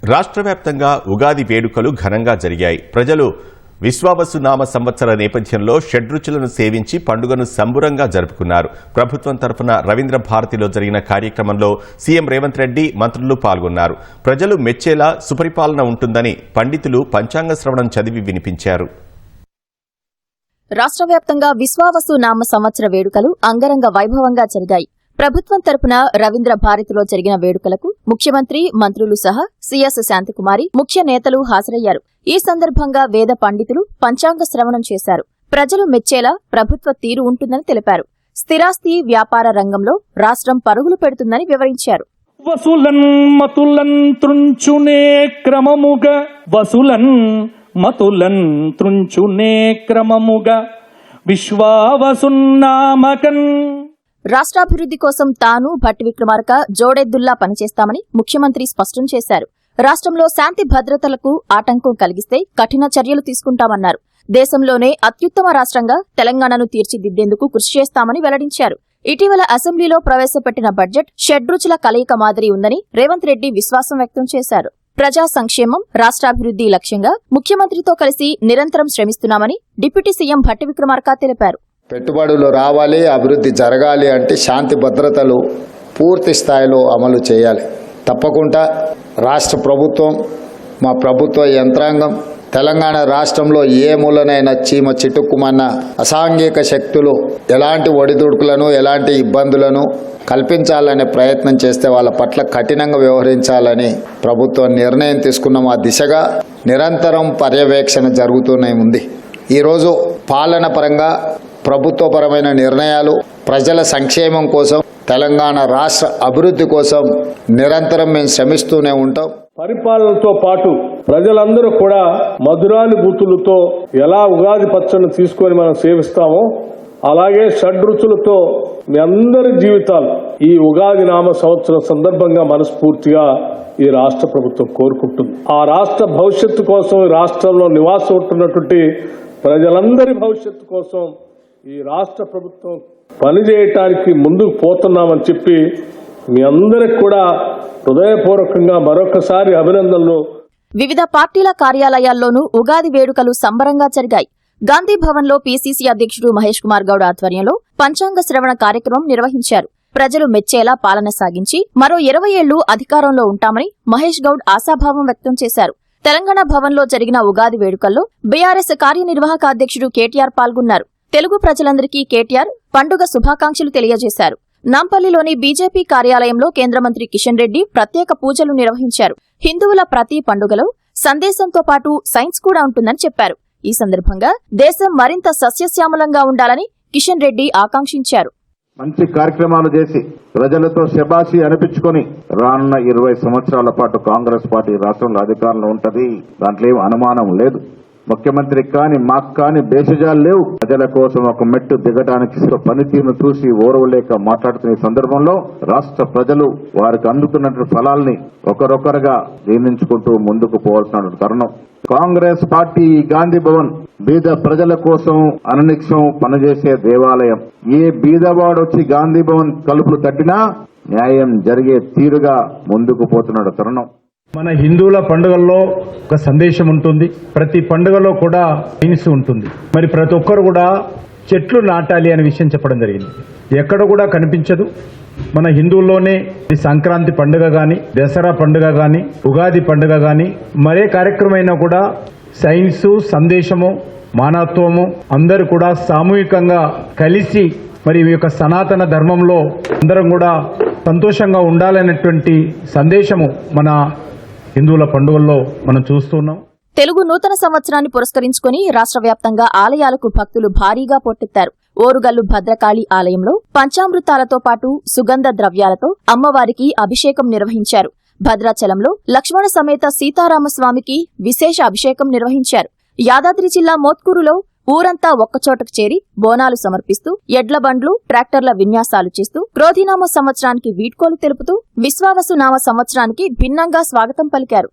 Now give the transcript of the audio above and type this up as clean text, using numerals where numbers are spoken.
రాష్ట్ర వ్యాప్తంగా ఉగాది వేడుకలు ఘనంగా జరిగాయి. ప్రజలు విశ్వావసు నామ సంవత్సర నేపథ్యంలో షడ్రుచులను సేవించి పండుగను సంబురంగా జరుపుకున్నారు. ప్రభుత్వం తరఫున రవీంద్ర భారతిలో జరిగిన కార్యక్రమంలో సీఎం రేవంత్ రెడ్డి, మంత్రులు పాల్గొన్నారు. ప్రజలు మెచ్చేలా సుపరిపాలన ఉంటుందని పండితులు పంచాంగ శ్రవణం చదివి వినిపించారు. రాష్ట్ర వ్యాప్తంగా విశ్వావసు నామ సంవత్సర వేడుకలు అంగరంగ వైభవంగా జరిగాయి. ప్రభుత్వం తరపున రవీంద్ర భారతిలో జరిగిన వేడుకలకు ముఖ్యమంత్రి, మంత్రులు సహా సీఎస్ శాంతికుమారి, ముఖ్య నేతలు హాజరయ్యారు. ఈ సందర్భంగా వేద పండితులు పంచాంగ శ్రవణం చేశారు. ప్రజలు మెచ్చేలా ప్రభుత్వ తీరు ఉంటుందని తెలిపారు. స్థిరాస్తి వ్యాపార రంగంలో రాష్ట్రం పరుగులు పెడుతుందని వివరించారు. వసులన్ మతులన్ త్రుంచునే క్రమముగా విశ్వావసున్నామకన్. రాష్ట్రాభివృద్ది కోసం తాను, భట్టి విక్రమార్క జోడెద్దుల్లా పనిచేస్తామని ముఖ్యమంత్రి స్పష్టం చేశారు. రాష్ట్రంలో శాంతి భద్రతలకు ఆటంకం కలిగిస్తే కఠిన చర్యలు తీసుకుంటామన్నారు. దేశంలోనే అత్యుత్తమ రాష్ట్రంగా తెలంగాణను తీర్చిదిద్దేందుకు కృషి చేస్తామని వెల్లడించారు. ఇటీవల అసెంబ్లీలో ప్రవేశపెట్టిన బడ్జెట్ షడ్రుచుల కలయిక మాదిరి ఉందని రేవంత్ రెడ్డి విశ్వాసం వ్యక్తం చేశారు. ప్రజా సంక్షేమం, రాష్ట్రాభివృద్ది లక్ష్యంగా ముఖ్యమంత్రితో కలిసి నిరంతరం శ్రమిస్తున్నామని డిప్యూటీ సీఎం భట్టి విక్రమార్క తెలిపారు. పెట్టుబడులు రావాలి, అభివృద్ధి జరగాలి అంటే శాంతి భద్రతలు పూర్తి స్థాయిలో అమలు చేయాలి. తప్పకుండా రాష్ట్ర ప్రభుత్వం, మా ప్రభుత్వ యంత్రాంగం తెలంగాణ రాష్ట్రంలో ఏ మూలనైనా చీమ చిటుక్కుమన్న అసాంఘిక శక్తులు ఎలాంటి ఒడిదుడుకులను, ఎలాంటి ఇబ్బందులను కల్పించాలనే ప్రయత్నం చేస్తే వాళ్ళ పట్ల కఠినంగా వ్యవహరించాలని ప్రభుత్వం నిర్ణయం తీసుకున్న ఆ దిశగా నిరంతరం పర్యవేక్షణ జరుగుతూనే ఉంది. ఈరోజు పాలన పరంగా ప్రభుత్వపరమైన నిర్ణయాలు, ప్రజల సంక్షేమం కోసం, తెలంగాణ రాష్ట్ర అభివృద్ధి కోసం నిరంతరం మేము శ్రమిస్తూనే ఉంటాం. పరిపాలనతో పాటు ప్రజలందరూ కూడా మధురానుభూతులతో ఎలా ఉగాది పచ్చడిని తీసుకొని మనం సేవిస్తామో అలాగే షడ్రుచులతో మీ అందరి జీవితాలు ఈ ఉగాది నామ సంవత్సరం సందర్భంగా మనస్ఫూర్తిగా ఈ రాష్ట్ర ప్రభుత్వం కోరుకుంటుంది. ఆ రాష్ట్ర భవిష్యత్తు కోసం, ఈ రాష్ట్రంలో నివాసం ఉంటున్నటువంటి ప్రజలందరి భవిష్యత్తు కోసం ఈ రాష్ట్ర ప్రభుత్వం పనిచేయటానికి ముందుకు పోతున్నామని చెప్పి మీ అందరికి కూడా హృదయపూర్వకంగా మరొకసారి అభినందనలు. వివిధ పార్టీల కార్యాలయాల్లోనూ ఉగాది వేడుకలు సంబరంగా జరిగాయి. గాంధీ భవన్లో పీసీసీ అధ్యక్షుడు మహేష్ కుమార్ గౌడ్ ఆధ్వర్యంలో పంచాంగ శ్రవణ కార్యక్రమం నిర్వహించారు. ప్రజలు మెచ్చేలా పాలన సాగించి మరో 20 ఏళ్లు అధికారంలో ఉంటామని మహేష్ గౌడ్ ఆశాభావం వ్యక్తం చేశారు. తెలంగాణ భవన్లో జరిగిన ఉగాది వేడుకల్లో బీఆర్ఎస్ కార్యనిర్వాహక అధ్యక్షుడు కేటీఆర్ పాల్గొన్నారు. తెలుగు ప్రజలందరికీ కేటీఆర్ పండుగ శుభాకాంక్షలు తెలియజేశారు. నాంపల్లిలోని బీజేపీ కార్యాలయంలో కేంద్ర మంత్రి కిషన్ రెడ్డి ప్రత్యేక పూజలు నిర్వహించారు. హిందువుల ప్రతి పండుగలో సందేశంతో పాటు సైన్స్ కూడా ఉంటుందని చెప్పారు. ఈ సందర్భంగా దేశం మరింత సస్యశ్యామలంగా ఉండాలని కిషన్ రెడ్డి ఆకాంక్షించారు. మంచి కార్యక్రమాలు చేసి ప్రజలతో శబాషి అనిపించుకొని రానున్న 20 సంవత్సరాల పాటు కాంగ్రెస్ పార్టీ రాష్ట్రంలో అధికారంలో ఉంటది. దాంట్లో ఏం అనుమానం లేదు. ముఖ్యమంత్రి కాని మాకు కాని బేషజాలు లేవు. ప్రజల కోసం ఒక మెట్టు దిగడానికి పనితీరును చూసి ఓర్వలేక మాట్లాడుతున్న సందర్భంలో రాష్ట్ర ప్రజలు వారికి అందుతున్నటువంటి ఫలాల్ని ఒకరొకరుగా జీర్ణించుకుంటూ ముందుకు పోవాల్సిన తరుణం. కాంగ్రెస్ పార్టీ గాంధీ భవన్ బీద ప్రజల కోసం అననిక్షం పనిచేసే దేవాలయం. ఏ బీదవాడు వచ్చి గాంధీ భవన్ కలుపులు తట్టినా న్యాయం జరిగే తీరుగా ముందుకు పోతున్నాడు తరుణం. మన హిందువుల పండుగల్లో ఒక సందేశం ఉంటుంది. ప్రతి పండుగలో కూడా సైన్స్ ఉంటుంది. మరి ప్రతి ఒక్కరు కూడా చెట్లు నాటాలి అనే విషయం చెప్పడం జరిగింది. ఎక్కడ కూడా కనిపించదు. మన హిందువుల్లోనే ఈ సంక్రాంతి పండుగ గాని, దసరా పండుగ గాని, ఉగాది పండుగ గాని, మరే కార్యక్రమం అయినా కూడా సైన్సు, సందేశము, మానవత్వము అందరూ కూడా సామూహికంగా కలిసి మరి ఈ యొక్క సనాతన ధర్మంలో అందరం కూడా సంతోషంగా ఉండాలనేటువంటి సందేశము మన హిందువుల పండుగల్లో మనం చూస్తున్నాం. తెలుగు నూతన సంవత్సరాన్ని పురస్కరించుకుని రాష్ట్ర వ్యాప్తంగా ఆలయాలకు భక్తులు భారీగా పోటెత్తారు. ఓరుగల్లు భద్రకాళి ఆలయంలో పంచామృతాలతో పాటు సుగంధ ద్రవ్యాలతో అమ్మవారికి అభిషేకం నిర్వహించారు. భద్రాచలంలో లక్ష్మణ సమేత సీతారామస్వామికి విశేష అభిషేకం నిర్వహించారు. యాదాద్రి జిల్లా మోత్కూరులో ఊరంతా ఒక్కచోటకు చేరి బోనాలు సమర్పిస్తూ ఎడ్ల బండ్లు, ట్రాక్టర్ల విన్యాసాలు చేస్తూ క్రోధినామ సంవత్సరానికి వీడ్కోలు తెలుపుతూ విశ్వావసు నామ సంవత్సరానికి భిన్నంగా స్వాగతం పలికారు.